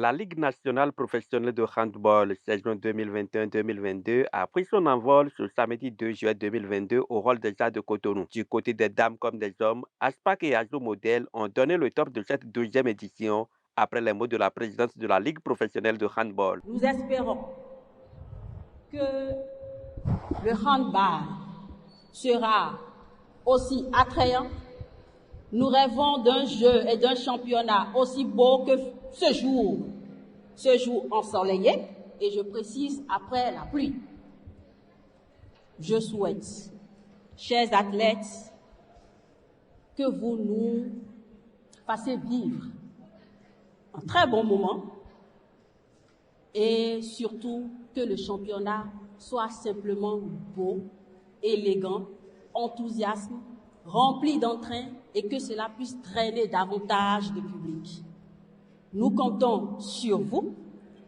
La Ligue nationale professionnelle de handball saison 2021-2022 a pris son envol ce samedi 2 juillet 2022 au rôle des Arts de Cotonou. Du côté des dames comme des hommes, Aspac et Azo Model ont donné le top de cette 12e édition après les mots de la présidente de la Ligue professionnelle de handball. Nous espérons que le handball sera aussi attrayant. Nous rêvons d'un jeu et d'un championnat aussi beau que ce jour ensoleillé, et je précise après la pluie. Je souhaite, chers athlètes, que vous nous fassiez vivre un très bon moment et surtout que le championnat soit simplement beau, élégant, enthousiasme, rempli d'entrain et que cela puisse traîner davantage de public. Nous comptons sur vous,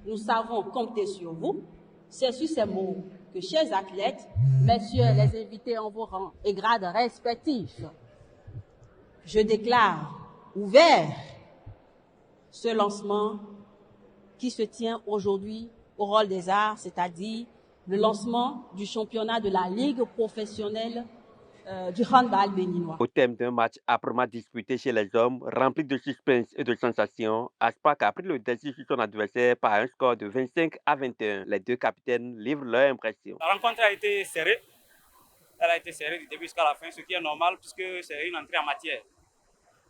nous savons compter sur vous. C'est sur ces mots que, chers athlètes, messieurs les invités en vos rangs et grades respectifs, je déclare ouvert ce lancement qui se tient aujourd'hui au rôle des arts, c'est-à-dire le lancement du championnat de la Ligue professionnelle du handball béninois. Au thème d'un match âprement disputé chez les hommes, rempli de suspense et de sensations, Aspac a pris le dessus sur son adversaire par un score de 25-21. Les deux capitaines livrent leur impression. La rencontre a été serrée. Elle a été serrée du début jusqu'à la fin, ce qui est normal puisque c'est une entrée en matière.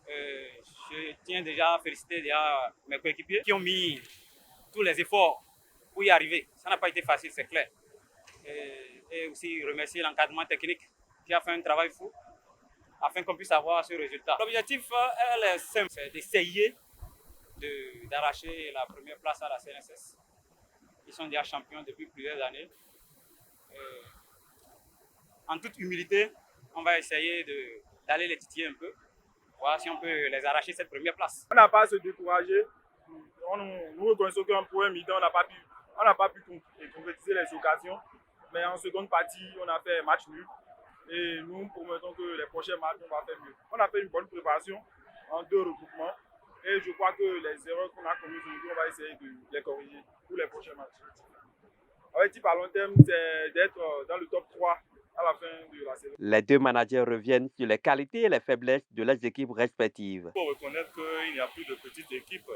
Je tiens déjà à féliciter mes coéquipiers qui ont mis tous les efforts pour y arriver. Ça n'a pas été facile, c'est clair. Et aussi remercier l'encadrement technique qui a fait un travail fou afin qu'on puisse avoir ce résultat. L'objectif, elle est simple, c'est d'essayer d'arracher la première place à la CNSS. Ils sont déjà champions depuis plusieurs années. En toute humilité, on va essayer d'aller les titiller un peu, voir si on peut les arracher cette première place. On n'a pas à se décourager. Nous reconnaissons qu'en première mi-temps, on n'a pas pu concrétiser les occasions. Mais en seconde partie, on a fait un match nul. Et nous promettons que les prochains matchs, on va faire mieux. On a fait une bonne préparation en 2 regroupements. Et je crois que les erreurs qu'on a commises aujourd'hui, on va essayer de les corriger pour les prochains matchs. L'objectif à long terme, c'est d'être dans le top 3 à la fin de la saison. Les deux managers reviennent sur les qualités et les faiblesses de leurs équipes respectives. Il faut reconnaître qu'il n'y a plus de petites équipes.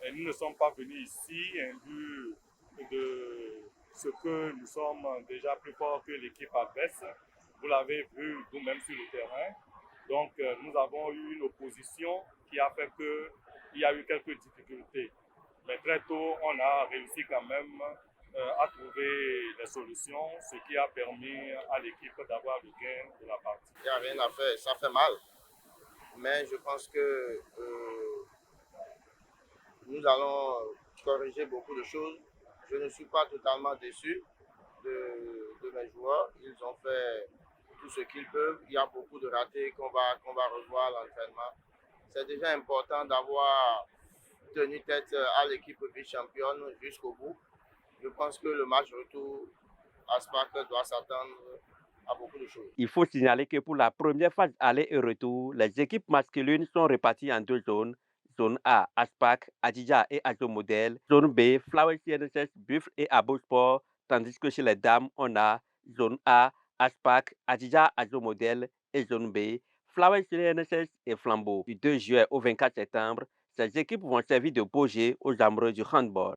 Et nous ne sommes pas venus ici imbus de ce que nous sommes déjà plus forts que l'équipe adverse. Vous l'avez vu nous-mêmes sur le terrain. Donc nous avons eu une opposition qui a fait qu'il y a eu quelques difficultés. Mais très tôt, on a réussi quand même à trouver des solutions, ce qui a permis à l'équipe d'avoir le gain de la partie. Il n'y a rien à faire, ça fait mal. Mais je pense que nous allons corriger beaucoup de choses. Je ne suis pas totalement déçu de mes joueurs. Ils ont fait tout ce qu'ils peuvent. Il y a beaucoup de ratés qu'on va revoir à l'entraînement. C'est déjà important d'avoir tenu tête à l'équipe vice-championne jusqu'au bout. Je pense que le match retour à Aspac doit s'attendre à beaucoup de choses. Il faut signaler que pour la première phase aller et retour, les équipes masculines sont réparties en 2 zones. Zone A, Aspac, Adidja et Azo Model. Zone B, Flower CNSS, Buffle et Abo Sport. Tandis que chez les dames, on a Zone A, Aspac, Adidja, Azo Model et Zone B, Flower CNSS et Flambeau. Du 2 juillet au 24 septembre, ces équipes vont servir de bouger aux amoureux du handball.